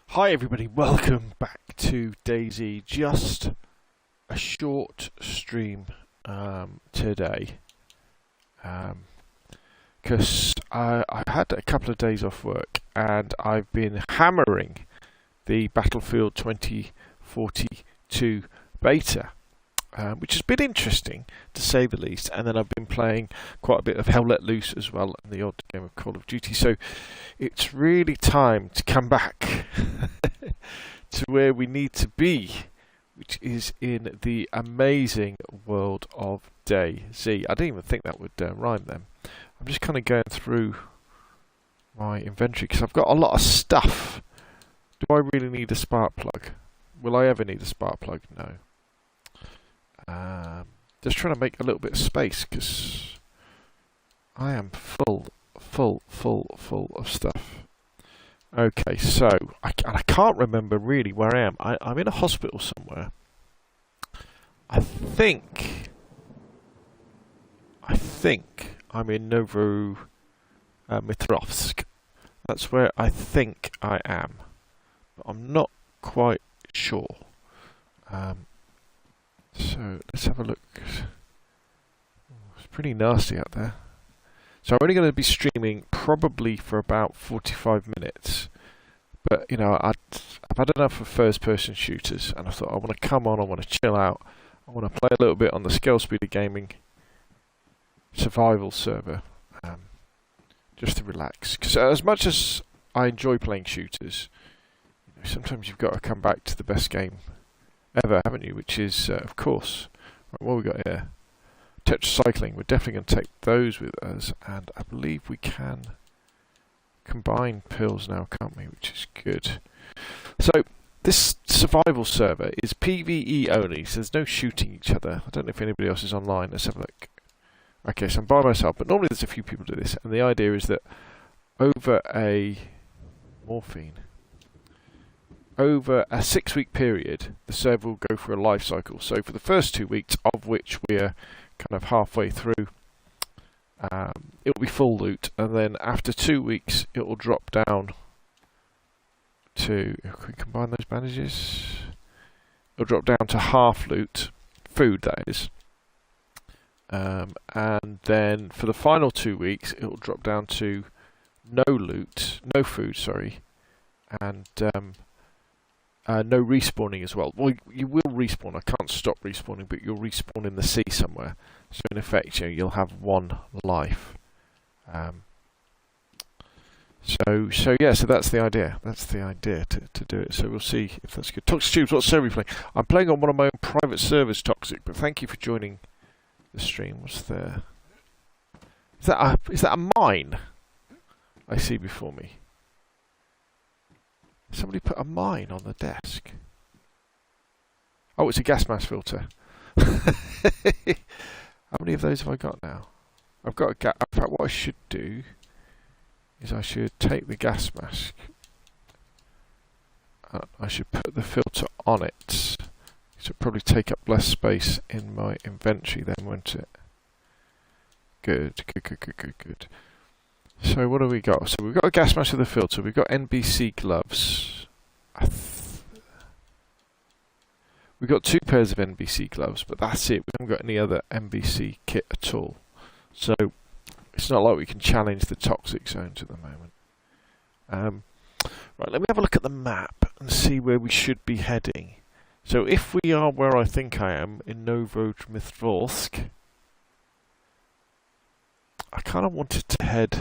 Hi everybody, welcome back to DayZ. Just a short stream today because I had a couple of days off work and I've been hammering the Battlefield 2042 beta, which has been interesting to say the least, and then I've been playing quite a bit of Hell Let Loose as well and the odd game of Call of Duty, so it's really time to come back to where we need to be, which is in the amazing world of DayZ. I didn't even think that would rhyme then. I'm just kind of going through my inventory because I've got a lot of stuff. Do I really need a spark plug? Will I ever need a spark plug? No. Just trying to make a little bit of space because I am full of stuff. Okay, so I can't remember really where I am. I'm in a hospital somewhere. I think I'm in Mitrovsk. That's where I think I am, but I'm not quite sure. So let's have a look. It's pretty nasty out there. So I'm only going to be streaming probably for about 45 minutes. But, you know, I've had enough of first-person shooters, and I thought I want to come on, I want to chill out, I want to play a little bit on the Scale Speeder Gaming survival server, just to relax. Because as much as I enjoy playing shooters, you know, sometimes you've got to come back to the best game ever, haven't you? Which is, of course, right, what have we got here? Tetracycling. We're definitely going to take those with us, and I believe we can combine pills now, can't we? Which is good. So this survival server is PvE only, so there's no shooting each other. I don't know if anybody else is online. Let's have a look. Okay, so I'm by myself, but normally there's a few people do this, and the idea is that over a 6-week period, the server will go through a life cycle. So for the first 2 weeks, of which we're kind of halfway through, it'll be full loot, and then after 2 weeks it will drop down to, if we combine those bandages, it'll drop down to half loot, food that is, and then for the final 2 weeks it'll drop down to no food, sorry, and no respawning as well. Well, you will respawn. I can't stop respawning, but you'll respawn in the sea somewhere. So in effect, you know, you'll have one life. So that's the idea. That's the idea to do it. So we'll see if that's good. Toxic Tubes, what server are you playing? I'm playing on one of my own private servers, Toxic. But thank you for joining the stream. What's there? Is that a mine? I see before me. Somebody put a mine on the desk. Oh, it's a gas mask filter. How many of those have I got now? I've got a gas. In fact, what I should do is I should take the gas mask. I should put the filter on it. It should probably take up less space in my inventory then, won't it? Good. So what have we got? So we've got a gas mask with a filter. We've got NBC gloves. We've got 2 pairs of NBC gloves, but that's it. We haven't got any other NBC kit at all. So it's not like we can challenge the toxic zones at the moment. Right, let me have a look at the map and see where we should be heading. So if we are where I think I am, in Novodmitrovsk, I kind of wanted to head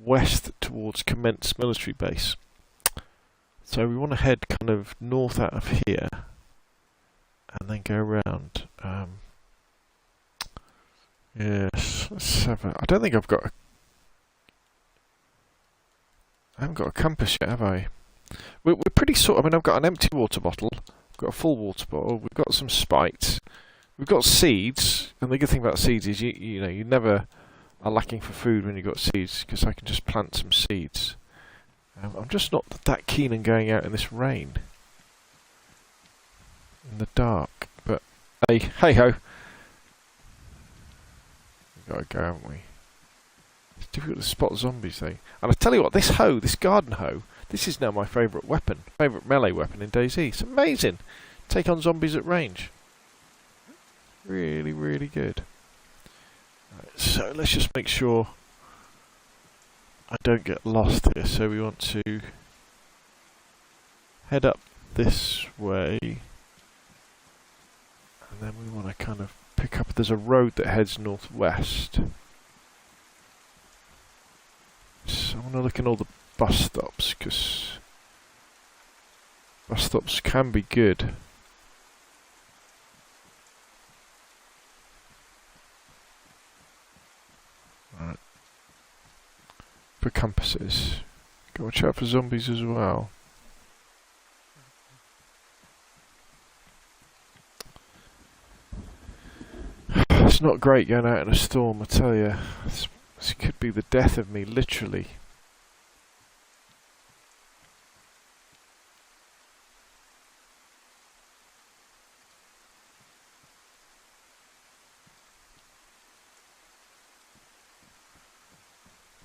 west towards Commence military base. So we want to head kind of north out of here and then go around. Yes, let's have a, I don't think I haven't got a compass yet, have I? We're pretty I mean, I've got an empty water bottle, I've got a full water bottle, we've got some spikes, we've got seeds, and the good thing about seeds is you know, you never are lacking for food when you've got seeds, because I can just plant some seeds. I'm just not that keen on going out in this rain, in the dark, but hey ho, we've got to go, haven't we? It's difficult to spot zombies though. And I tell you what, this garden hoe, This is now my favourite weapon, favourite melee weapon in DayZ. It's amazing. Take on zombies at range. Really, really good. Right, so let's just make sure I don't get lost here. So we want to head up this way, and then we want to kind of pick up. There's a road that heads northwest. So I want to look in all the bus stops, because bus stops can be good. Right. For compasses. Go watch out for zombies as well. It's not great going out in a storm, I tell you. This could be the death of me, literally.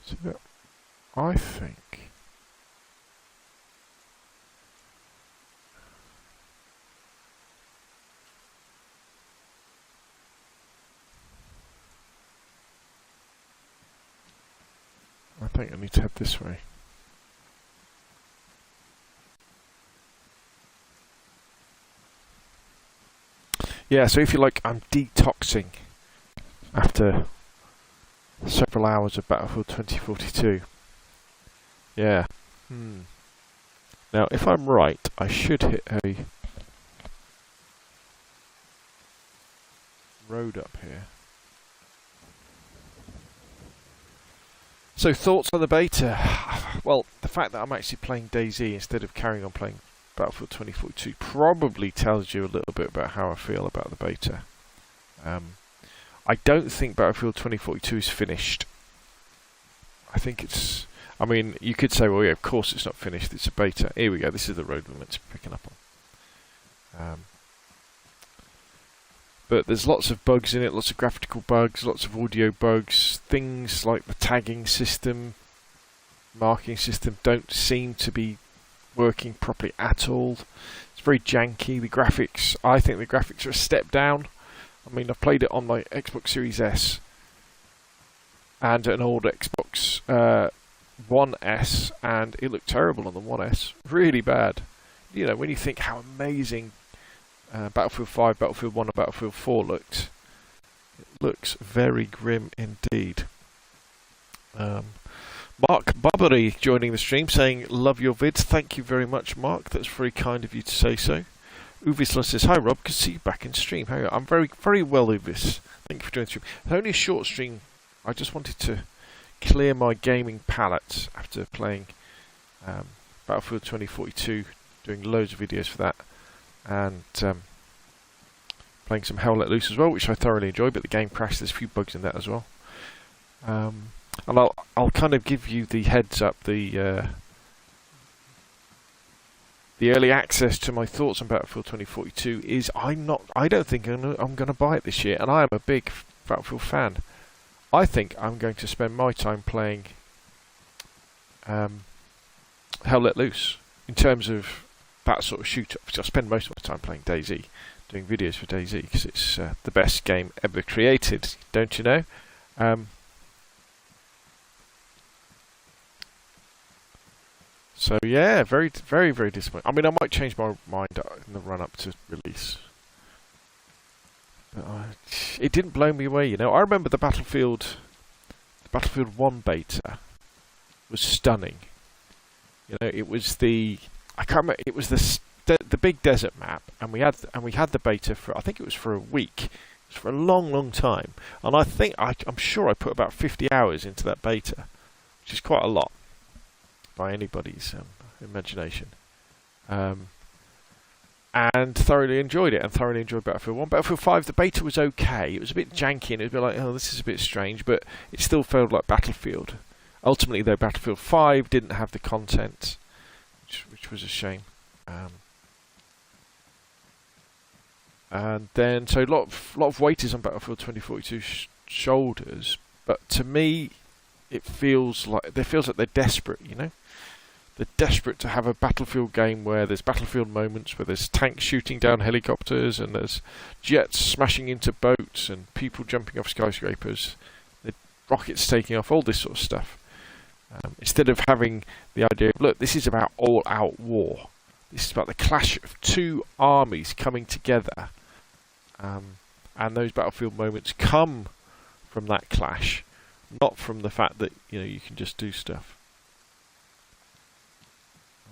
So I think I need to head this way. Yeah, so if you like, I'm detoxing after several hours of Battlefield 2042. Yeah. Now, if I'm right, I should hit a road up here. So, thoughts on the beta? Well, the fact that I'm actually playing DayZ instead of carrying on playing Battlefield 2042 probably tells you a little bit about how I feel about the beta. I don't think Battlefield 2042 is finished. I think it's... I mean, you could say, well, yeah, of course it's not finished, it's a beta. Here we go, this is the road we're meant to be picking up on. But there's lots of bugs in it, lots of graphical bugs, lots of audio bugs. Things like the tagging system, marking system don't seem to be working properly at all. It's very janky. The graphics, I think the graphics are a step down. I mean, I've played it on my Xbox Series S and an old Xbox One S, and it looked terrible on the One S. Really bad. You know, when you think how amazing Battlefield 5, Battlefield 1 and Battlefield 4 looked, it looks very grim indeed. Mark Bubbery joining the stream saying, love your vids. Thank you very much, Mark. That's very kind of you to say so. Uvisla says, hi Rob, good to see you back in stream. How are you? I'm very, very well, Uvis. Thank you for joining the stream. It's only a short stream. I just wanted to clear my gaming palette after playing Battlefield 2042, doing loads of videos for that, and playing some Hell Let Loose as well, which I thoroughly enjoyed, but the game crashed. There's a few bugs in that as well. And I'll kind of give you the heads up, the early access to my thoughts on Battlefield 2042 is I don't think I'm going to buy it this year, and I am a big Battlefield fan. I think I'm going to spend my time playing Hell Let Loose in terms of that sort of shooter. I spend most of my time playing DayZ, doing videos for DayZ, because it's the best game ever created, don't you know? So yeah, very, very, very disappointing. I mean, I might change my mind in the run-up to release. But it didn't blow me away, you know. I remember the Battlefield 1 beta was stunning. You know, it was the it was the big desert map, and we had the beta for, I think it was for a week. It was for a long, long time, and I'm sure I put about 50 hours into that beta, which is quite a lot by anybody's imagination. And thoroughly enjoyed it, and thoroughly enjoyed Battlefield 1. Battlefield 5, the beta was okay. It was a bit janky, and it was a bit like, oh, this is a bit strange, but it still felt like Battlefield. Ultimately, though, Battlefield 5 didn't have the content, which was a shame. And then, so a lot of weight is on Battlefield 2042's shoulders, but to me, it feels like they're desperate, you know. They're desperate to have a Battlefield game where there's Battlefield moments, where there's tanks shooting down helicopters, and there's jets smashing into boats, and people jumping off skyscrapers, the rockets taking off, all this sort of stuff. Instead of having the idea of, look, this is about all-out war. This is about the clash of two armies coming together. And those Battlefield moments come from that clash, not from the fact that you can just do stuff.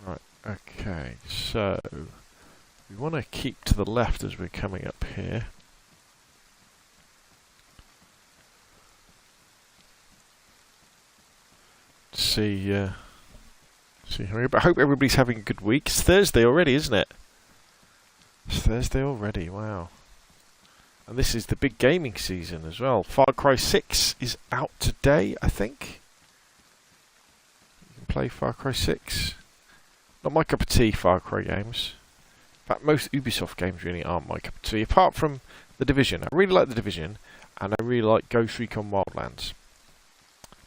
Right, okay, so we want to keep to the left as we're coming up here. See how, but I hope everybody's having a good week. It's Thursday already, isn't it? It's Thursday already, wow. And this is the big gaming season as well. Far Cry 6 is out today, I think. You can play Far Cry 6. Not my cup of tea, Far Cry games. In fact, most Ubisoft games really aren't my cup of tea, apart from The Division. I really like The Division, and I really like Ghost Recon Wildlands.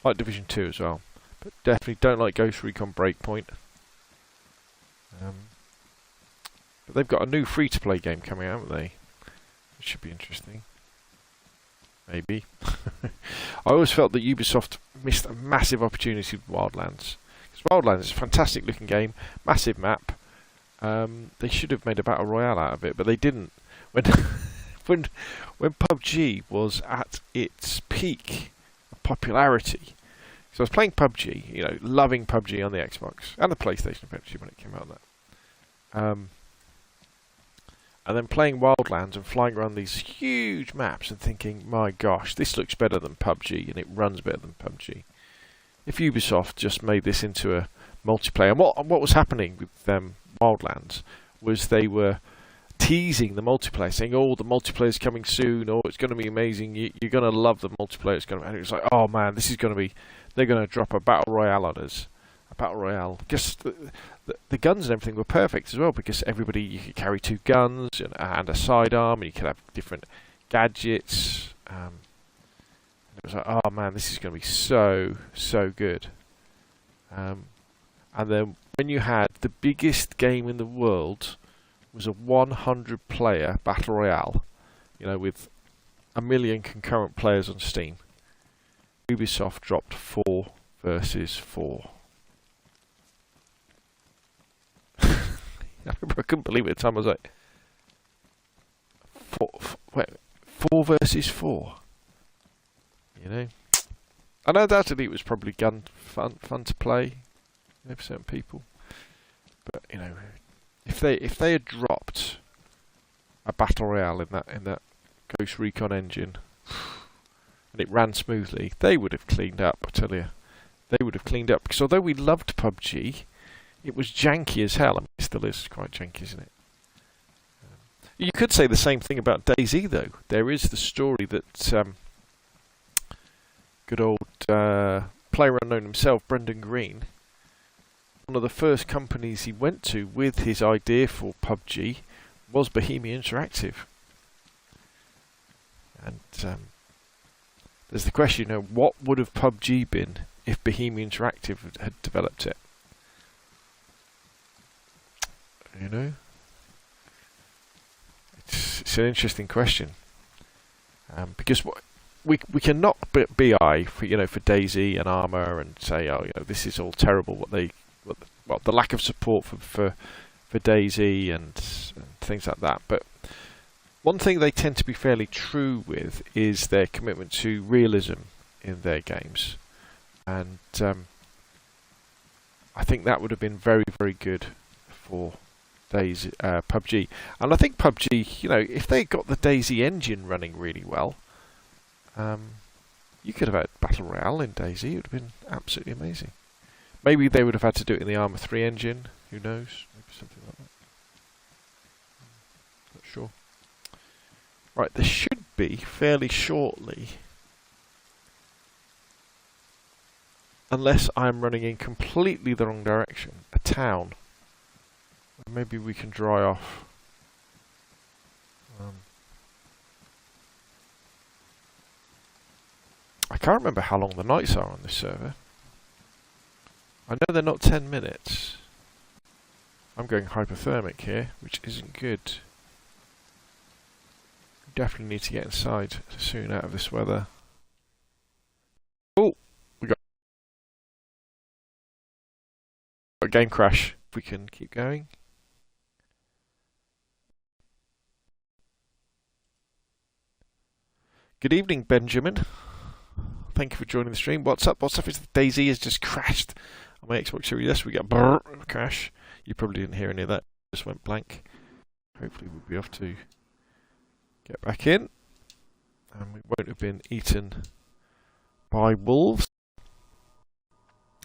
I like Division 2 as well, but definitely don't like Ghost Recon Breakpoint. But they've got a new free-to-play game coming out, haven't they? It should be interesting. Maybe. I always felt that Ubisoft missed a massive opportunity with Wildlands. Because Wildlands is a fantastic looking game, massive map. They should have made a battle royale out of it, but they didn't. When PUBG was at its peak of popularity, so I was playing PUBG, loving PUBG on the Xbox and the PlayStation eventually when it came out. And then playing Wildlands and flying around these huge maps and thinking, my gosh, this looks better than PUBG and it runs better than PUBG. If Ubisoft just made this into a multiplayer, and what was happening with Wildlands was they were teasing the multiplayer, saying, oh, the multiplayer's coming soon, oh, it's going to be amazing, you're going to love the multiplayer, and it was like, oh man, this is going to be, they're going to drop a battle royale on us. A battle royale. Just the guns and everything were perfect as well, because you could carry two guns and a sidearm, and you could have different gadgets. And it was like, oh man, this is going to be so good. And then when you had the biggest game in the world was a 100-player battle royale, with 1 million concurrent players on Steam, Ubisoft dropped 4 versus 4. I remember I couldn't believe it at the time. I was like, 4 versus 4. And undoubtedly it was probably fun to play, for certain people. But if they had dropped a battle royale in that Ghost Recon engine, and it ran smoothly, they would have cleaned up. I tell you, they would have cleaned up. Because although we loved PUBG, it was janky as hell. I mean, it still is quite janky, isn't it? You could say the same thing about DayZ, though. There is the story that good old player unknown himself, Brendan Green, one of the first companies he went to with his idea for PUBG was Bohemia Interactive. And there's the question, what would have PUBG been if Bohemia Interactive had developed it? It's an interesting question, because we can knock BI for DayZ and Armour and say, oh, this is all terrible. The lack of support for DayZ and things like that. But one thing they tend to be fairly true with is their commitment to realism in their games, and I think that would have been very, very good for DayZ, PUBG. And I think PUBG, if they got the DayZ engine running really well, you could have had Battle Royale in DayZ. It would have been absolutely amazing. Maybe they would have had to do it in the Armour 3 engine. Who knows? Maybe something like that. Not sure. Right, there should be fairly shortly, unless I'm running in completely the wrong direction, a town. Maybe we can dry off. I can't remember how long the nights are on this server. I know they're not 10 minutes. I'm going hypothermic here, which isn't good. Definitely need to get inside soon out of this weather. Oh, we got a game crash. If we can keep going. Good evening, Benjamin. Thank you for joining the stream. What's up? What's up? Is DayZ has just crashed on my Xbox Series S. We got a crash. You probably didn't hear any of that. Just went blank. Hopefully we'll be able to get back in. And we won't have been eaten by wolves.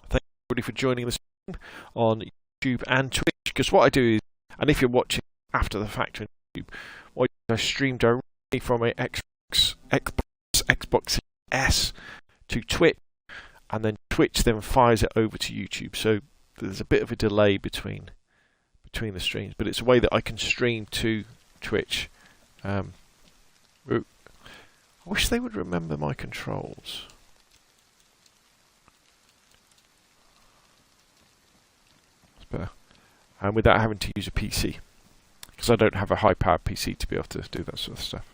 Thank you everybody for joining the stream on YouTube and Twitch. Because what I do is, and if you're watching after the fact on YouTube, what I stream directly from a Xbox Series S to Twitch, and then Twitch then fires it over to YouTube. So there's a bit of a delay between the streams, but it's a way that I can stream to Twitch. I wish they would remember my controls. It's better. And without having to use a PC, because I don't have a high-powered PC to be able to do that sort of stuff.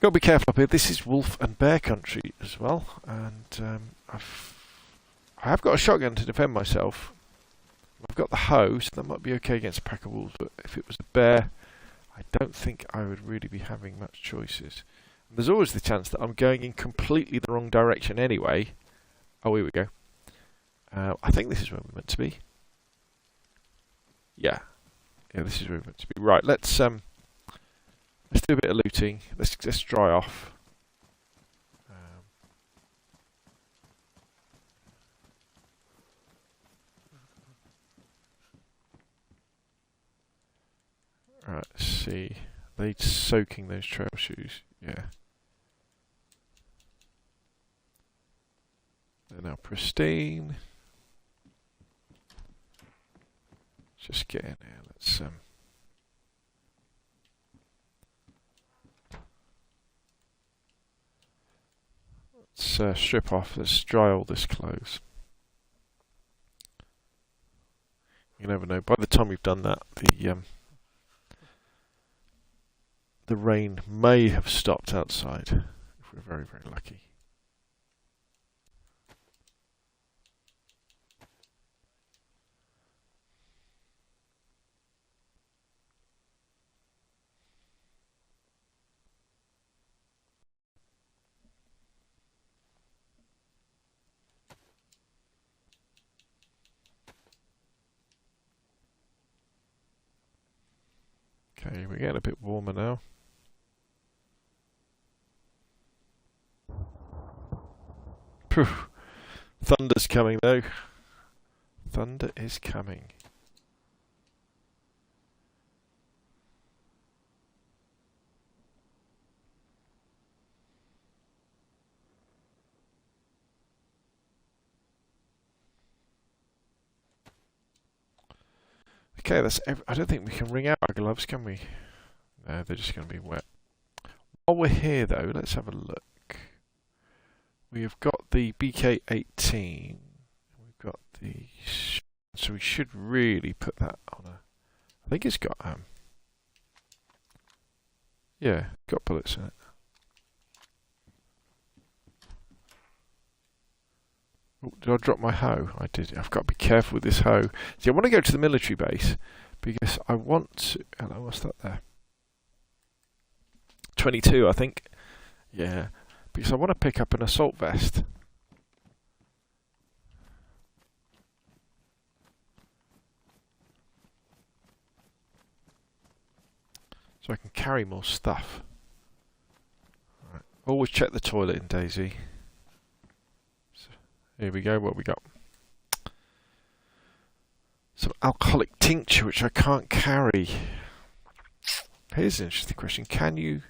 Got to be careful up here. This is wolf and bear country as well, and I have got a shotgun to defend myself. I've got the hoe, so that might be okay against a pack of wolves. But if it was a bear, I don't think I would really be having much choices. And there's always the chance that I'm going in completely the wrong direction anyway. Oh, here we go. I think this is where we're meant to be. Yeah, this is where we're meant to be. Right, let's do a bit of looting. Let's dry off. Right, let's see. Are they soaking those trail shoes? Yeah. They're now pristine. Just get in here. Let's strip off. Let's dry all this clothes. You never know. By the time we've done that, the rain may have stopped outside, if we're very, very lucky. Okay, we're getting a bit warmer now. Phew. Thunder's coming though. Thunder is coming. Okay, I don't think we can wring out our gloves, can we? No, they're just going to be wet. While we're here though, let's have a look. We have got the BK-18. We've got the... So we should really put that on a... I think it's got... yeah, got bullets in it. Oh, did I drop my hoe? I did. I've got to be careful with this hoe. See, I want to go to the military base because I want to... Hello, what's that there? 22, I think. Yeah. Because I want to pick up an assault vest. So I can carry more stuff. Right. Always check the toilet in DayZ. So here we go, what we got? Some alcoholic tincture, which I can't carry. Here's an interesting question. Can you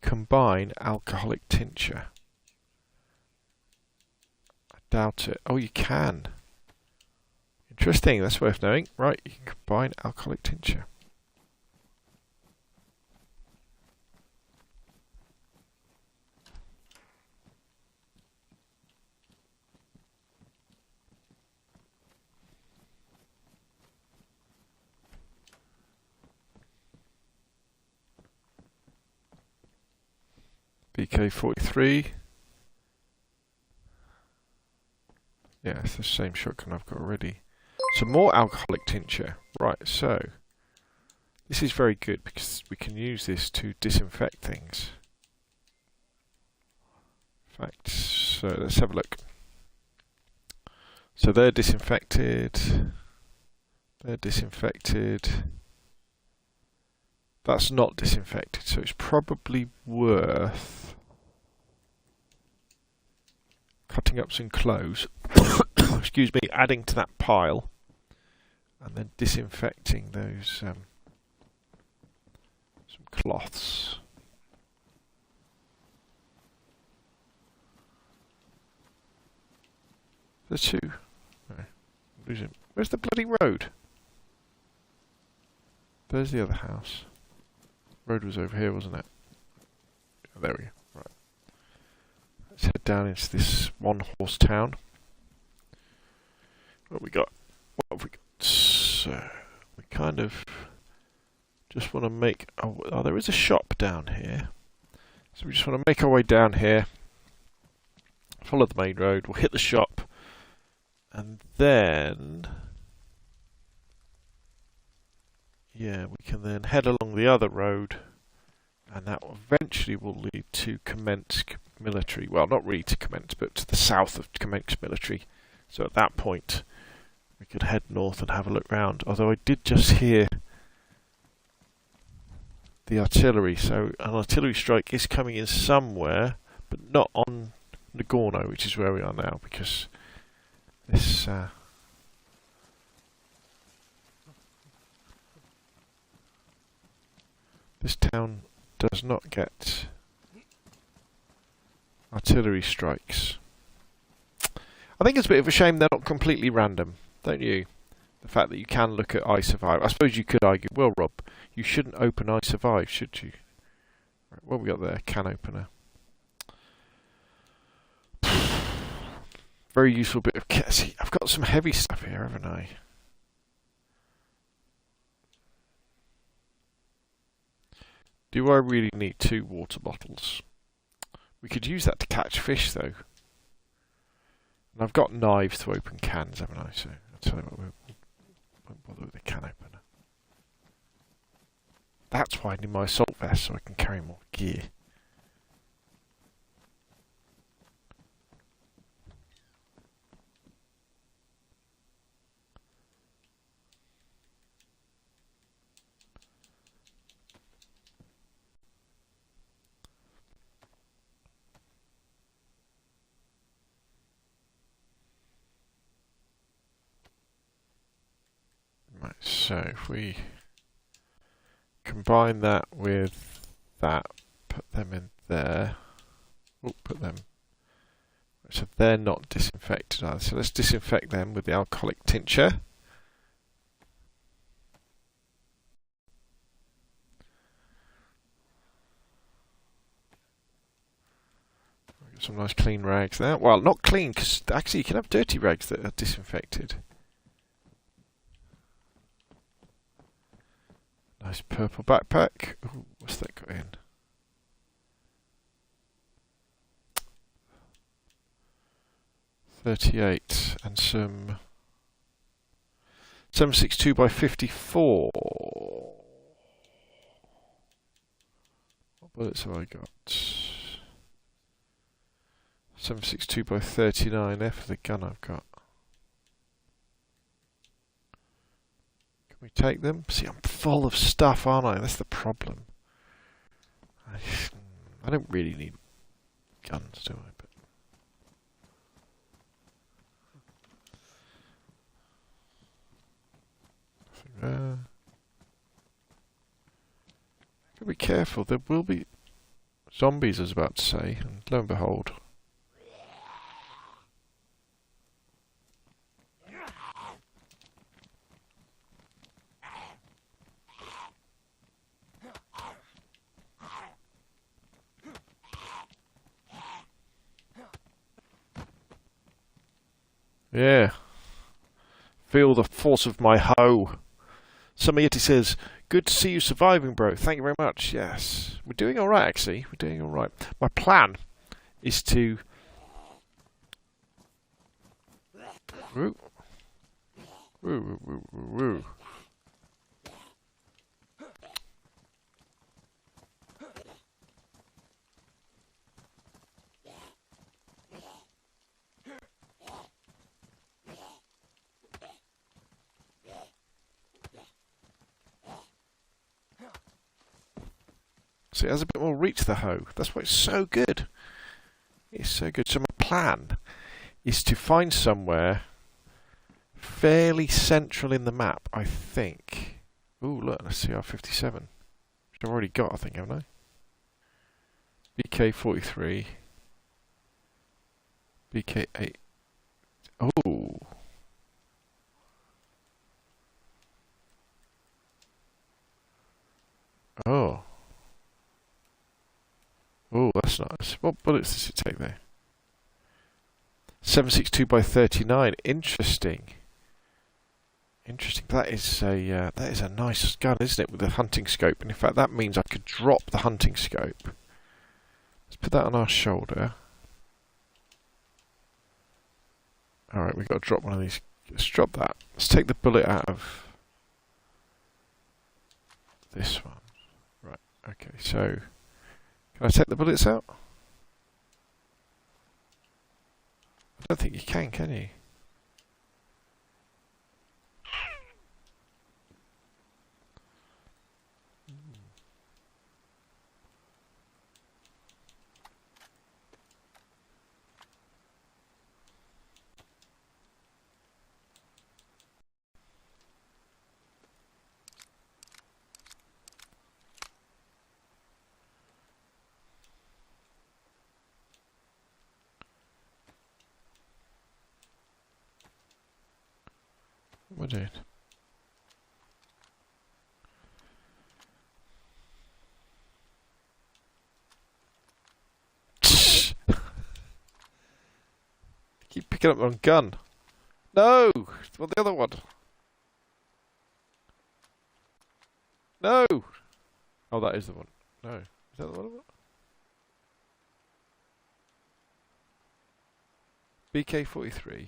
combine alcoholic tincture? I doubt it. Oh, you can. Interesting, that's worth knowing. Right, you can combine alcoholic tincture. DK43. Yeah, it's the same shotgun I've got already. Some more alcoholic tincture. Right, so this is very good because we can use this to disinfect things. In fact, so let's have a look. So they're disinfected. They're disinfected. That's not disinfected, so it's probably worth cutting up some clothes, excuse me, adding to that pile, and then disinfecting those some cloths. The two. No, losing. Where's the bloody road? There's the other house. Road was over here, wasn't it? Oh, there we go. Right. Let's head down into this one-horse town. What have we got? What have we got? So we kind of just want to make. Oh, there is a shop down here. So we just want to make our way down here. Follow the main road. We'll hit the shop, and then. Yeah, we can then head along the other road, and that eventually will lead to Kamensk military. Well, not really to Kamensk, but to the south of Kamensk military. So at that point, we could head north and have a look round. Although I did just hear the artillery, so an artillery strike is coming in somewhere, but not on Nagorno, which is where we are now, because this... This town does not get artillery strikes. I think it's a bit of a shame they're not completely random, don't you? The fact that you can look at I Survive. I suppose you could argue, well, Rob, you shouldn't open I Survive, should you? Right, what have we got there? Can opener. Very useful bit of kit. See, I've got some heavy stuff here, haven't I? Do I really need 2 water bottles? We could use that to catch fish, though. And I've got knives to open cans, haven't I? So I'll tell you what, we won't bother with the can opener. That's why I need my assault vest, so I can carry more gear. So if we combine that with that, put them in there, put them, so they're not disinfected either. So let's disinfect them with the alcoholic tincture. Got some nice clean rags there. Well, not clean, because actually you can have dirty rags that are disinfected. Nice purple backpack. Ooh, what's that got in? .38 and some 7.62 by 54. What bullets have I got? 7.62 by 39. There for the gun I've got. We take them? See, I'm full of stuff, aren't I? That's the problem. I don't really need guns, do I? But nothing there. Gotta be careful. There will be zombies, I was about to say, and lo and behold. Yeah. Feel the force of my hoe. Somebody says, Good to see you surviving, bro. Thank you very much. Yes. We're doing alright, actually. We're doing alright. My plan is to... Woo. Woo, woo, woo, woo. So it has a bit more reach, the hoe. That's why it's so good. It's so good. So my plan is to find somewhere fairly central in the map, I think. Ooh, look, let's CR57. Which I've already got, I think, haven't I? BK43. BK8. Oh. Oh. Oh, that's nice. What bullets does it take there? 762 by 39. Interesting. Interesting. That is a nice gun, isn't it, with the hunting scope? And in fact, that means I could drop the hunting scope. Let's put that on our shoulder. All right, we've got to drop one of these. Let's drop that. Let's take the bullet out of this one. Right. Okay. So. Can I take the bullets out? I don't think you can you? What am I doing? Keep picking up the wrong gun. No! Well, the other one. No! Oh, that is the one. No. Is that the one? BK43.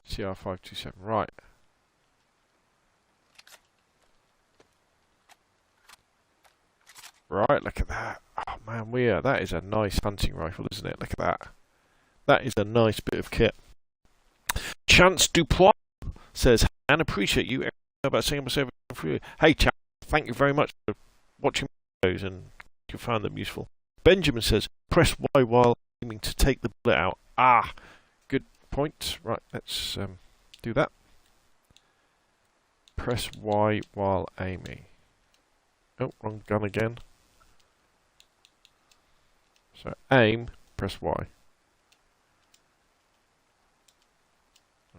CR527. Right. Right, look at that. Oh man, that is a nice hunting rifle, isn't it? Look at that. That is a nice bit of kit. Chance Dupois says, and appreciate you about saying myself for you. Hey Chance, thank you very much for watching my videos and you found them useful. Benjamin says, press Y while aiming to take the bullet out. Ah, good point. Right, let's do that. Press Y while aiming. Oh, wrong gun again. So aim, press Y.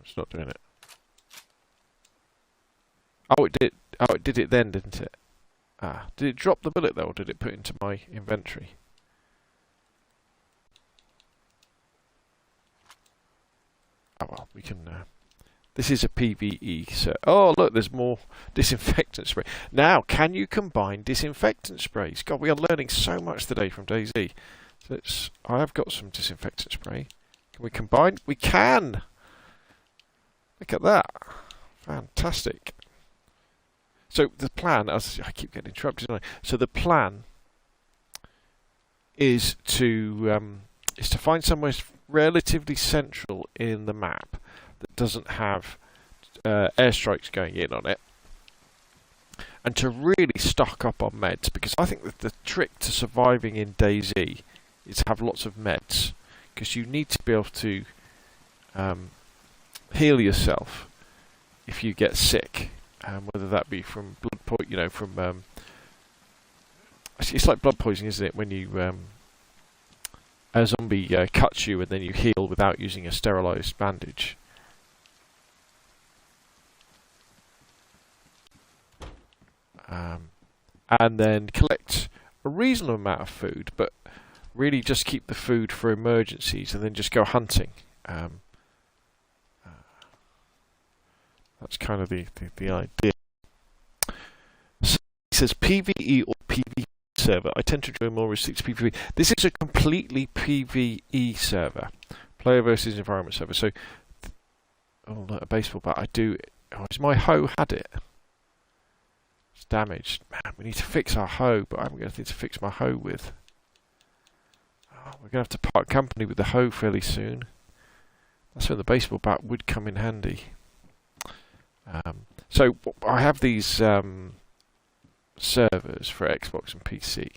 It's not doing it. Oh, it did. Oh, it did it then, didn't it? Ah, did it drop the bullet though, or did it put it into my inventory? Oh well, we can. This is a PvE, so oh look, there's more disinfectant spray. Now, can you combine disinfectant sprays? God, we are learning so much today from DayZ. So I have got some disinfectant spray. Can we combine? We can. Look at that. Fantastic. So the plan, as I keep getting interrupted, don't I? So the plan is to find somewhere relatively central in the map that doesn't have airstrikes going in on it, and to really stock up on meds, because I think that the trick to surviving in DayZ is to have lots of meds, because you need to be able to heal yourself if you get sick, whether that be from blood poison, from it's like blood poisoning, isn't it? When you a zombie cuts you and then you heal without using a sterilised bandage. And then collect a reasonable amount of food, but really just keep the food for emergencies, and then just go hunting. That's kind of the idea. says PvE or PvP server. I tend to enjoy more restricted PvP. This is a completely PvE server. Player versus environment server. So, oh, not a baseball bat. I do. Oh, has my hoe had it? It's damaged. Man, we need to fix our hoe, but I haven't got anything to fix my hoe with. Oh, we're going to have to part company with the hoe fairly soon. That's when the baseball bat would come in handy. So I have these servers for Xbox and PC,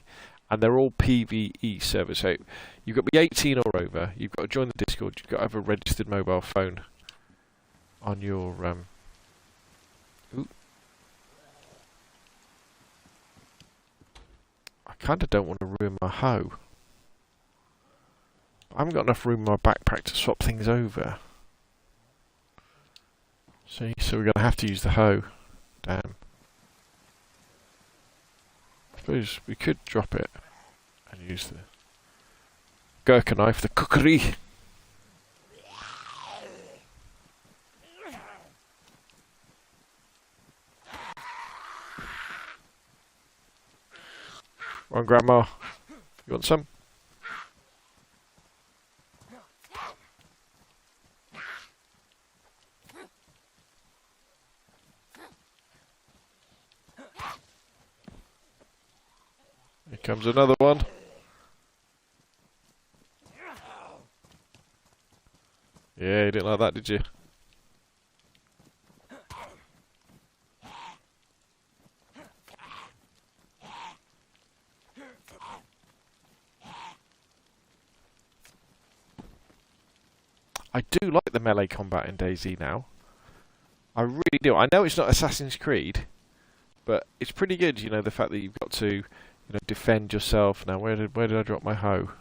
and they're all PvE servers. So you've got to be 18 or over. You've got to join the Discord. You've got to have a registered mobile phone on your. I kind of don't want to ruin my hoe. I haven't got enough room in my backpack to swap things over. See, so we're going to have to use the hoe. Damn. I suppose we could drop it and use the gherkin knife, the cookery. Come on, Grandma. You want some? Here comes another one. Yeah, you didn't like that, did you? I do like the melee combat in DayZ now. I really do. I know it's not Assassin's Creed, but it's pretty good, you know, the fact that you've got to, you know, defend yourself. Now, where did I drop my hoe?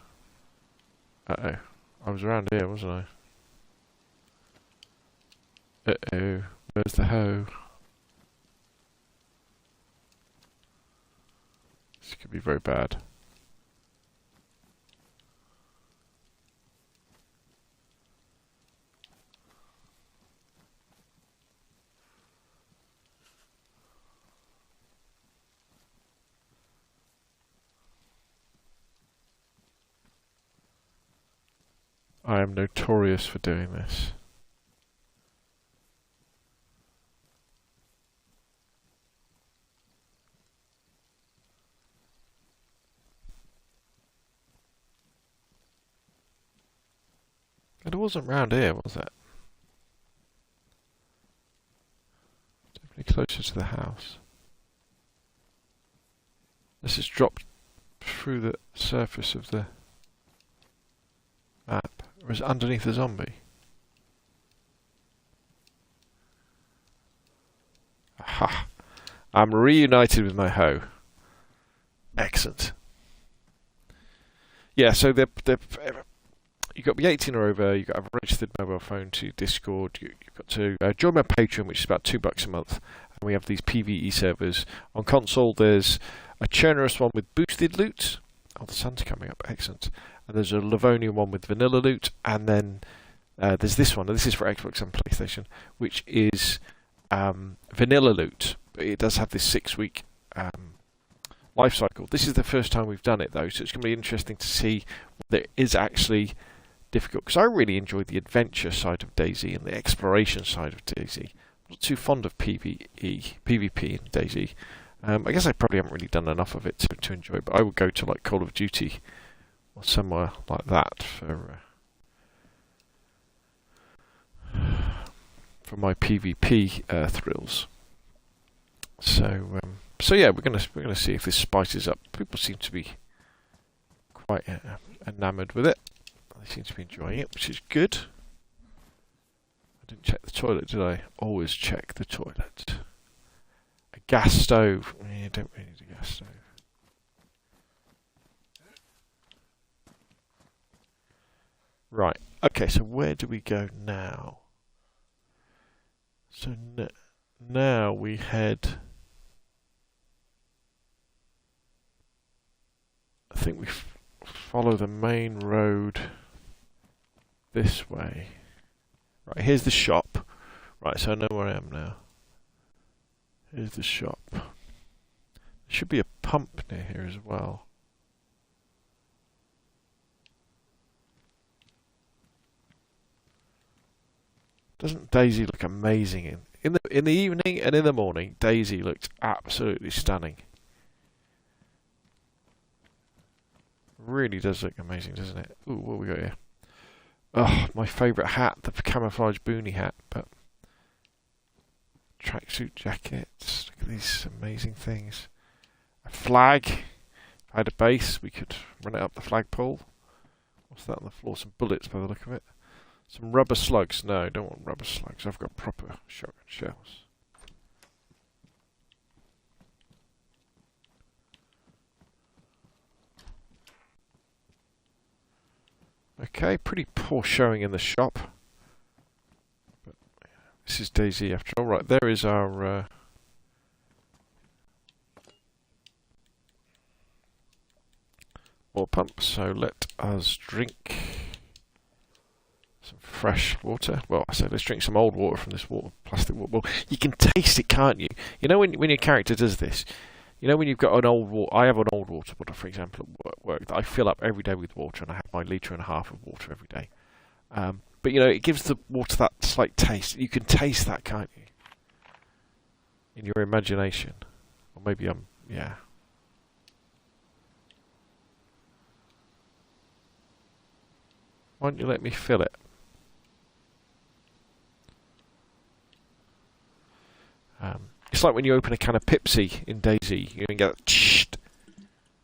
Uh-oh. I was around here, wasn't I? Uh-oh. Where's the hoe? This could be very bad. I am notorious for doing this. And it wasn't round here, was it? Definitely closer to the house. This is dropped through the surface of the map. Or is it underneath the zombie? Aha! I'm reunited with my hoe. Excellent. Yeah, so you've got to be 18 or over, you've got to have a registered mobile phone to Discord, you've got to join my Patreon, which is about $2 a month, and we have these PvE servers. On console, there's a Chernarus one with boosted loot. Oh, the sun's coming up, excellent. And there's a Livonian one with vanilla loot, and then there's this one, and this is for Xbox and PlayStation, which is vanilla loot, but it does have this 6-week life cycle. This is the first time we've done it, though, so it's going to be interesting to see whether it is actually difficult, because I really enjoy the adventure side of DayZ and the exploration side of DayZ. I'm not too fond of PvP in DayZ. I guess I probably haven't really done enough of it to enjoy, but I would go to like Call of Duty or somewhere like that for my PvP thrills. So yeah, we're gonna see if this spices up. People seem to be quite enamoured with it. They seem to be enjoying it, which is good. I didn't check the toilet, did I? Always check the toilet. A gas stove. Yeah, don't really need a gas stove. Right. Okay, so where do we go now? So now we head... I think we follow the main road this way. Right, here's the shop. Right, so I know where I am now. Here's the shop. The Should be a pump near here as well. Doesn't DayZ look amazing in the evening and in the morning? DayZ looked absolutely stunning. Really does look amazing, doesn't it? Ooh, what have we got here? Oh, my favourite hat, the camouflage boonie hat, but tracksuit jackets. Look at these amazing things. A flag. If I had a base, we could run it up the flagpole. What's that on the floor? Some bullets by the look of it. Some rubber slugs. No, I don't want rubber slugs. I've got proper shotgun shells. Okay, pretty poor showing in the shop. But this is DayZ after all. Right, there is our... water pump. So let us drink some fresh water. Well, I said let's drink some old water from this plastic water bottle. You can taste it, can't you? You know when your character does this. You know when you've got an old water. I have an old water bottle, for example, at work that I fill up every day with water, and I have my litre and a half of water every day. But you know, it gives the water that slight taste. You can taste that, can't you? In your imagination, or maybe yeah. Why don't you let me fill it? It's like when you open a can of Pepsi in DayZ, you can get that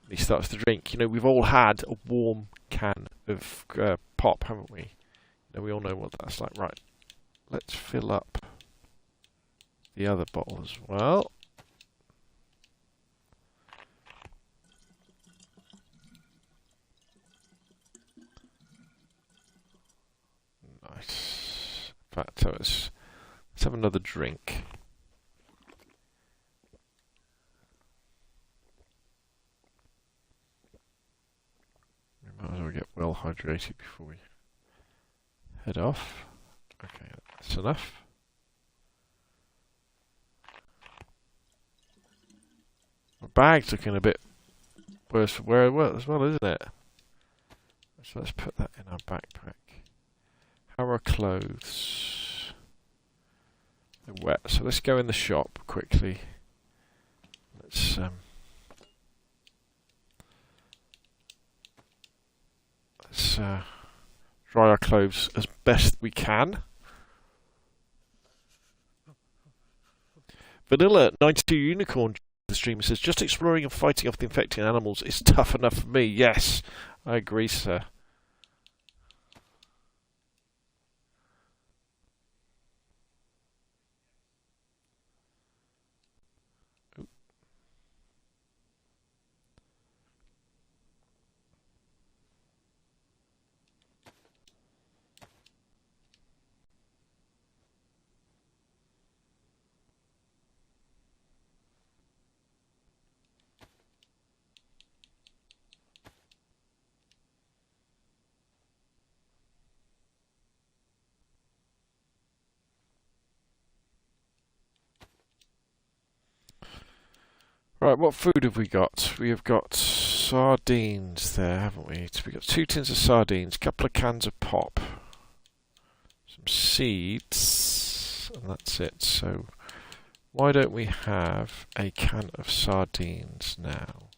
and he starts to drink. You know, we've all had a warm can of pop, haven't we? You know, we all know what that's like. Right, let's fill up the other bottle as well. Nice. In fact, let's have another drink. Might as well get well hydrated before we head off. Okay, that's enough. My bag's looking a bit worse for wear as well, isn't it? So let's put that in our backpack. How are our clothes? They're wet, so let's go in the shop quickly. Let's dry our clothes as best we can. Vanilla 92 Unicorn, the streamer says, just exploring and fighting off the infecting animals is tough enough for me. Yes, I agree, sir. Right, what food have we got? We have got sardines there, haven't we? So we've got 2 tins of sardines, a couple of cans of pop, some seeds, and that's it. So why don't we have a can of sardines now?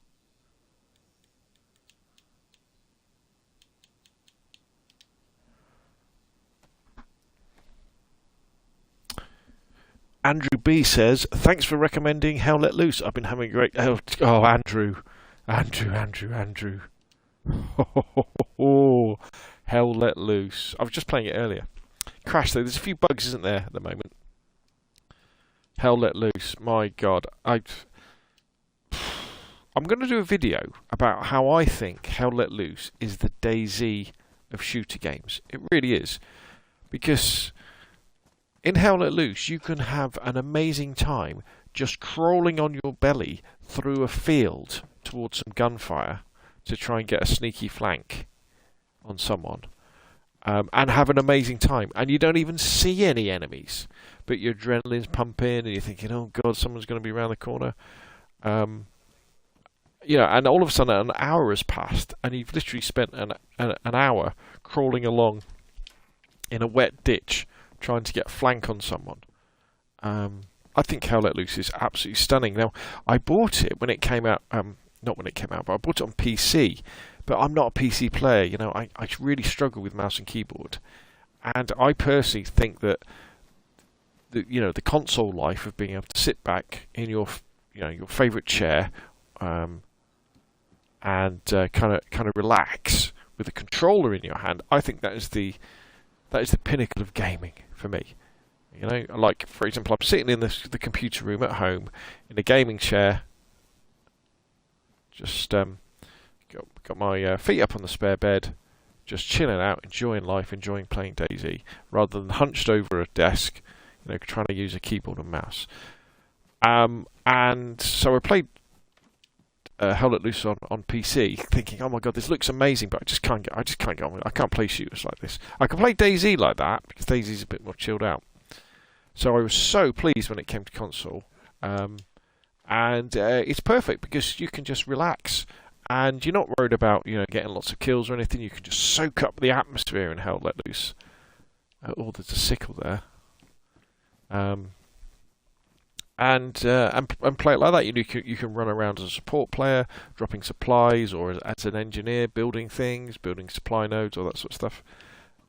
Andrew B says, thanks for recommending Hell Let Loose. I've been having a great... Oh, Andrew. Oh, Hell Let Loose. I was just playing it earlier. Crash, though. There's a few bugs, isn't there, at the moment? Hell Let Loose. My God. I'm going to do a video about how I think Hell Let Loose is the DayZ of shooter games. It really is. Because... in Hell Let Loose, you can have an amazing time just crawling on your belly through a field towards some gunfire to try and get a sneaky flank on someone, and have an amazing time. And you don't even see any enemies, but your adrenaline's pumping and you're thinking, oh God, someone's going to be around the corner. you know, and all of a sudden an hour has passed, and you've literally spent an hour crawling along in a wet ditch trying to get a flank on someone. I think Hell Let Loose is absolutely stunning. Now, I bought it when it came out, not when it came out, but I bought it on PC. But I'm not a PC player, you know, I really struggle with mouse and keyboard. And I personally think that the console life of being able to sit back in your favourite chair and kind of relax with a controller in your hand, I think that is the pinnacle of gaming for me. You know, like for example, I'm sitting in the computer room at home in a gaming chair, just got my feet up on the spare bed, just chilling out, enjoying life, enjoying playing DayZ, rather than hunched over a desk, you know, trying to use a keyboard and mouse. And so I played Hell Let Loose on PC, thinking, oh my god, this looks amazing, but I just can't get on with it. I can't play shooters like this. I can play DayZ like that because DayZ's a bit more chilled out. So I was so pleased when it came to console, and it's perfect because you can just relax. And you're not worried about, you know, getting lots of kills or anything. You can just soak up the atmosphere in Hell Let Loose. Oh, there's a sickle there. And play it like that. You can run around as a support player, dropping supplies, or as an engineer, building things, building supply nodes, all that sort of stuff,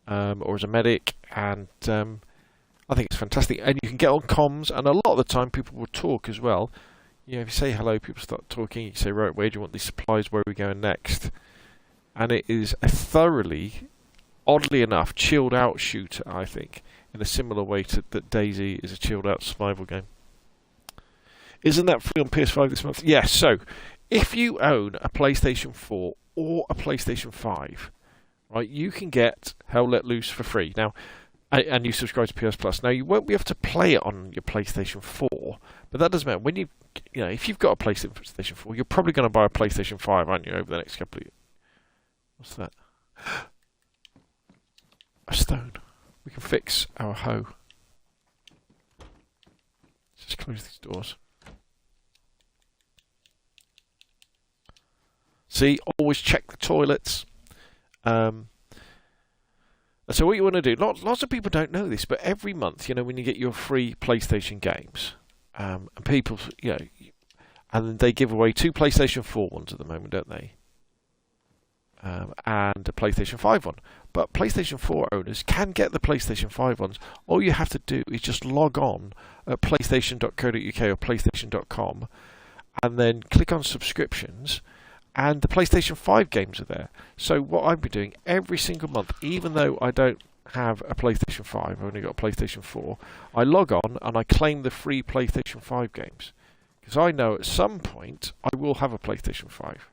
or as a medic. And I think it's fantastic. And you can get on comms, and a lot of the time people will talk as well. You know, if you say hello, people start talking. You say, right, where do you want these supplies? Where are we going next? And it is a thoroughly, oddly enough, chilled out shooter, I think, in a similar way to that DayZ is a chilled out survival game. Isn't that free on PS5 this month? Yes, so if you own a PlayStation 4 or a PlayStation 5, right, you can get Hell Let Loose for free. Now, and you subscribe to PS Plus. Now, you won't be able to play it on your PlayStation 4, but that doesn't matter. When you know, if you've got a PlayStation 4, you're probably going to buy a PlayStation 5, aren't you, over the next couple of years? What's that? A stone. We can fix our hoe. Let's just close these doors. See, always check the toilets. So what you want to do, lots of people don't know this, but every month, you know, when you get your free PlayStation games, and people, you know, and they give away 2 PlayStation 4 ones at the moment, don't they? And a PlayStation 5 one. But PlayStation 4 owners can get the PlayStation 5 ones. All you have to do is just log on at playstation.co.uk or playstation.com and then click on subscriptions, and the PlayStation 5 games are there. So what I've been doing every single month, even though I don't have a PlayStation 5, I've only got a PlayStation 4, I log on and I claim the free PlayStation 5 games. Because I know at some point I will have a PlayStation 5.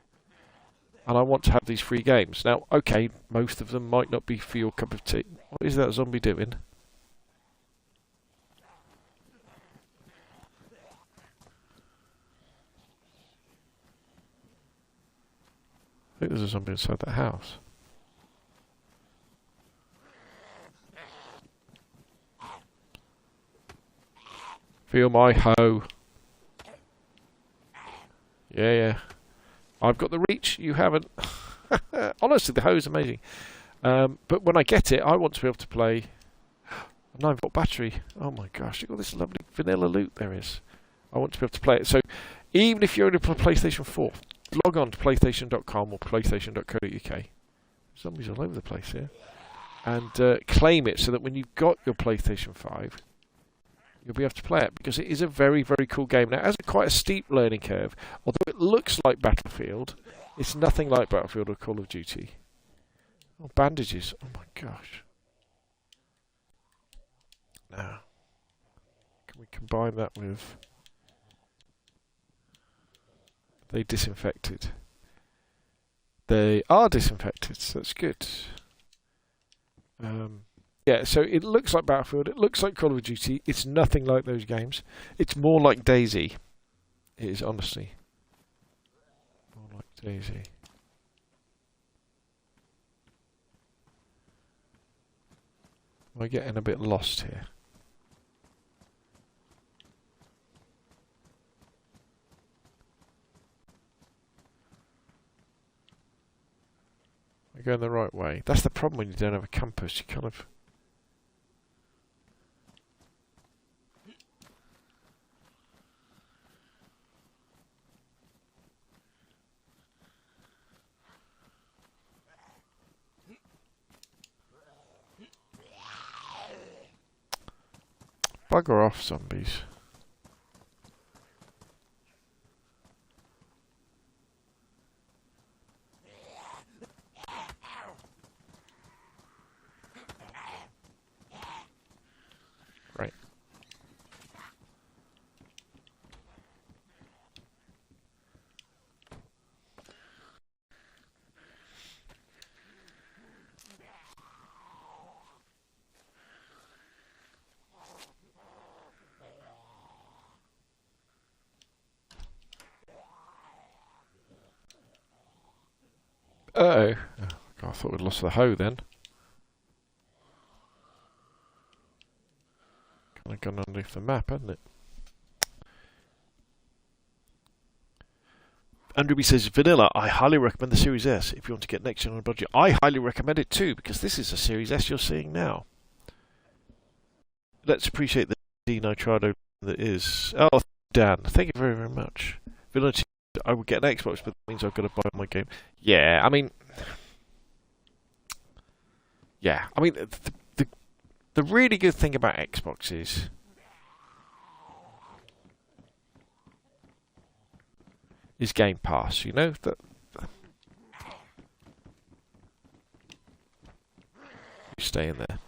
And I want to have these free games. Now, okay, most of them might not be for your cup of tea. What is that zombie doing? I think there's a zombie inside that house. Feel my hoe. Yeah. I've got the reach, you haven't. Honestly, the hoe is amazing. But when I get it, I want to be able to play a 9-volt battery. Oh my gosh, look at all this lovely vanilla loot there is. I want to be able to play it. So even if you're only playing PlayStation 4, log on to playstation.com or playstation.co.uk. Zombies all over the place here. And claim it so that when you've got your PlayStation 5, you'll be able to play it, because it is a very, very cool game. Now, it has quite a steep learning curve. Although it looks like Battlefield, it's nothing like Battlefield or Call of Duty. Oh, bandages. Oh my gosh. Now, can we combine that with... They disinfected. They are disinfected, so that's good. Yeah, so it looks like Battlefield, it looks like Call of Duty, it's nothing like those games. It's more like DayZ. It is, honestly. More like DayZ. Am I getting a bit lost here? We're going the right way. That's the problem when you don't have a compass. You kind of... Bugger off, zombies. Right. Uh-oh. Oh, God, I thought we'd lost the hoe then. Kind of gone underneath the map, hasn't it? Andrew says, Vanilla, I highly recommend the Series S if you want to get next gen on a budget. I highly recommend it too, because this is a Series S you're seeing now. Let's appreciate the denitrado that is. Oh, Dan, thank you very, very much. Vanilla, I would get an Xbox, but that means I've got to buy my game. Yeah, I mean... Yeah, I mean, the really good thing about Xbox is Game Pass, you know? You stay in there.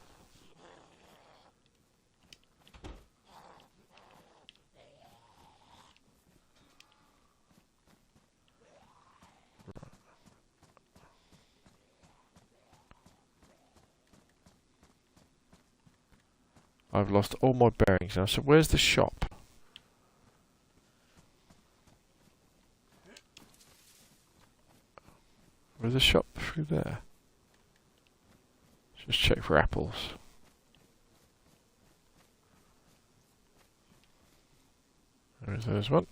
I've lost all my bearings now, so where's the shop? Where's the shop through there? Just check for apples. There's one.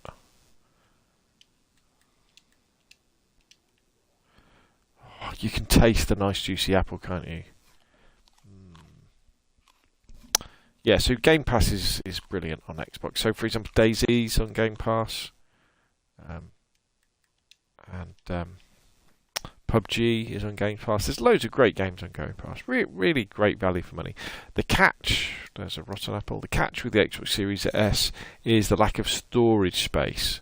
Oh, you can taste the nice juicy apple, can't you? Yeah, so Game Pass is brilliant on Xbox. So, for example, DayZ's on Game Pass, and PUBG is on Game Pass. There's loads of great games on Game Pass. Really great value for money. The catch, there's a rotten apple. The catch with the Xbox Series S is the lack of storage space.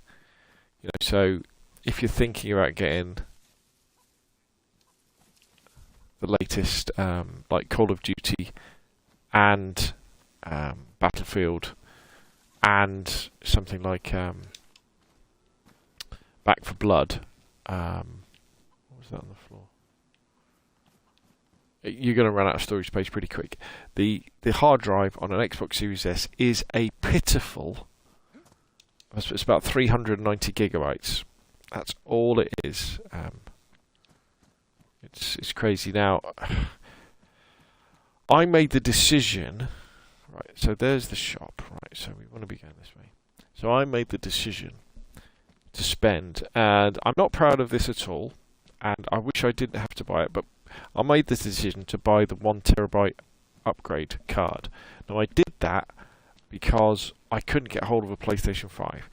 You know, so if you're thinking about getting the latest, like Call of Duty and Battlefield and something like Back for Blood. What was that on the floor? You're going to run out of storage space pretty quick. The hard drive on an Xbox Series S is a pitiful... It's about 390 gigabytes. That's all it is. It's crazy. Now, I made the decision... Right, so there's the shop. Right, so we want to be going this way. So I made the decision to spend, and I'm not proud of this at all, and I wish I didn't have to buy it, but I made this decision to buy the 1 terabyte upgrade card. Now I did that because I couldn't get hold of a PlayStation 5.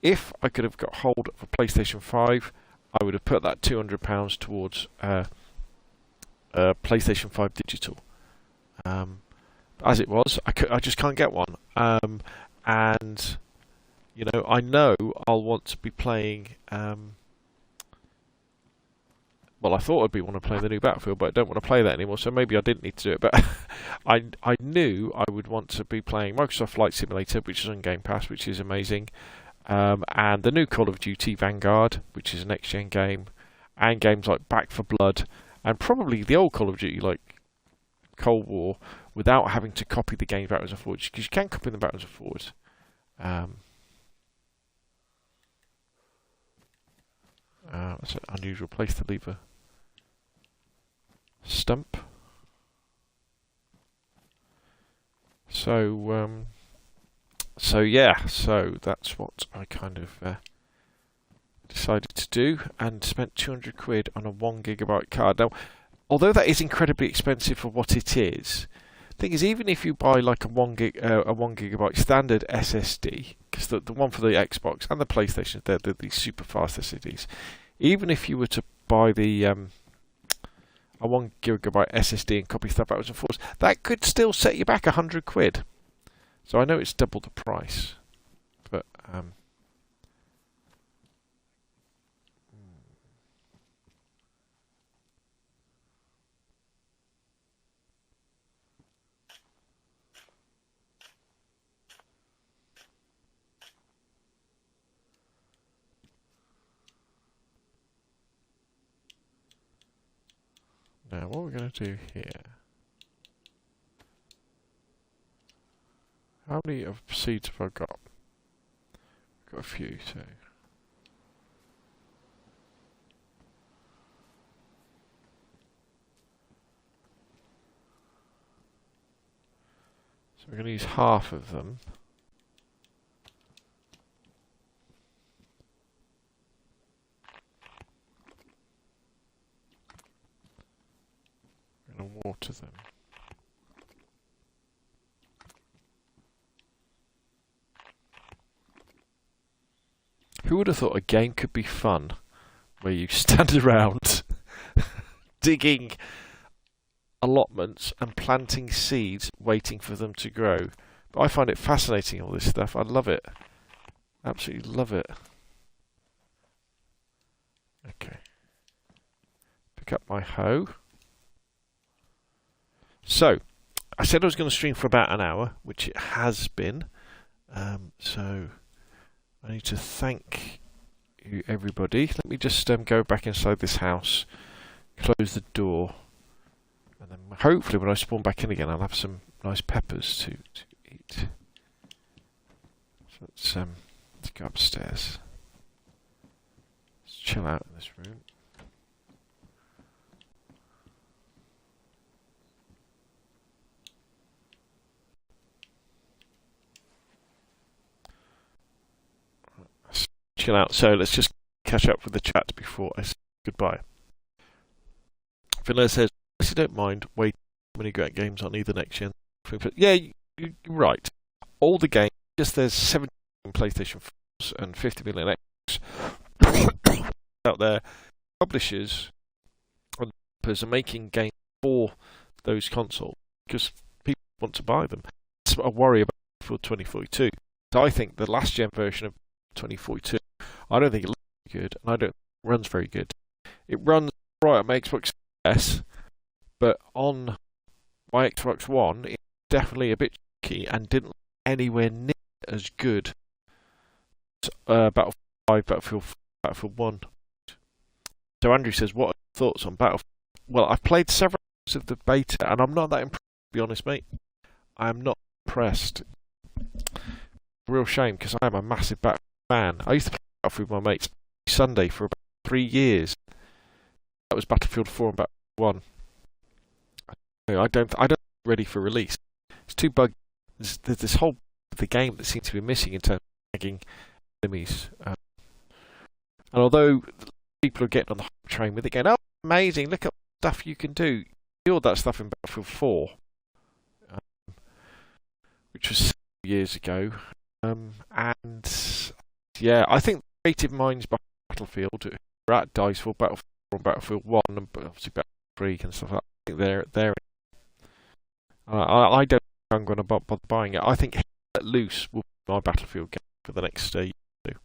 If I could have got hold of a PlayStation 5, I would have put that £200 towards PlayStation 5 digital. As it was, I just can't get one. And, you know I'll want to be playing... well, I thought I'd want to play the new Battlefield, but I don't want to play that anymore, so maybe I didn't need to do it. But I knew I would want to be playing Microsoft Flight Simulator, which is on Game Pass, which is amazing. And the new Call of Duty Vanguard, which is a next-gen game. And games like Back for Blood. And probably the old Call of Duty, like Cold War, without having to copy the game backwards and forwards, because you can copy them backwards and forwards. That's an unusual place to leave a stump. So yeah, so that's what I kind of decided to do, and spent 200 quid on a 1 gigabyte card. Now, although that is incredibly expensive for what it is, the thing is, even if you buy like a 1 gigabyte standard SSD, because the one for the Xbox and the PlayStation, they're these super fast SSDs. Even if you were to buy the a 1 gigabyte SSD and copy stuff backwards and forwards, that could still set you back £100. So I know it's double the price, but now what we're going to do here. How many of seeds have I got? I've got a few, so. So we're going to use half of them. We're going to water them. Who would have thought a game could be fun where you stand around digging allotments and planting seeds waiting for them to grow? But I find it fascinating, all this stuff. I love it. Absolutely love it. Okay. Pick up my hoe. So, I said I was going to stream for about an hour, which it has been. So I need to thank you, everybody. Let me just go back inside this house, close the door, and then hopefully when I spawn back in again, I'll have some nice peppers to eat. So let's go upstairs. Let's chill out in this room. Chill out. So let's just catch up with the chat before I say goodbye. Vanilla says, I don't mind waiting for many great games on either next gen. Yeah, you're right. All the games, just there's 17 PlayStation 4s and 50 million X out there. Publishers and developers are making games for those consoles because people want to buy them. That's what I worry about for 2042. So I think the last gen version of 2042, I don't think it looks good, and I don't think it runs very good. It runs right on my Xbox S, but on my Xbox One, it's definitely a bit shaky and didn't look anywhere near as good as Battlefield 5, Battlefield 4, Battlefield 1. So Andrew says, what are your thoughts on Battlefield? Well, I've played several of the beta, and I'm not that impressed, to be honest, mate. I am not impressed. Real shame, because I am a massive Battlefield fan. I used to play Battlefield with my mates Sunday for about 3 years. That was Battlefield 4 and Battlefield 1. I don't ready for release. It's too buggy. There's this whole of the game that seems to be missing in terms of tagging enemies. And although people are getting on the hype train with it, going, "Oh, amazing! Look at stuff you can do." You all that stuff in Battlefield 4, which was 7 years ago, and yeah, I think the creative minds behind Battlefield are at DayZ for Battlefield 4 and Battlefield 1, and obviously Battlefield 3 and stuff like that. I think they're I don't think I'm going to bother buying it. I think Let Loose will be my Battlefield game for the next year or two.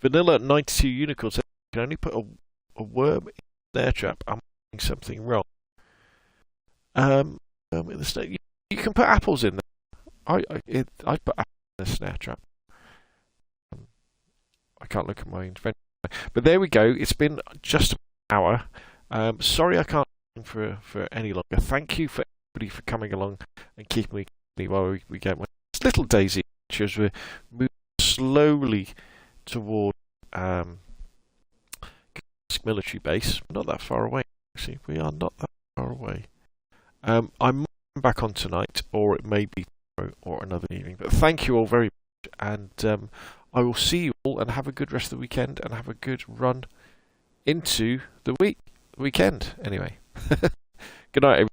Vanilla 92 Unicorn says, you can only put a worm in a snare trap. I'm doing something wrong. You can put apples in there. I put apples in a snare trap. I can't look at my inventory. But there we go. It's been just an hour. Sorry I can't for any longer. Thank you for everybody for coming along and keeping me company while we get this little DayZ as we're moving slowly toward military base. We're not that far away, actually. We are not that far away. I'm back on tonight, or it may be tomorrow or another evening. But thank you all very much, and I will see you all, and have a good rest of the weekend, and have a good run into the weekend. Anyway. Good night, everyone.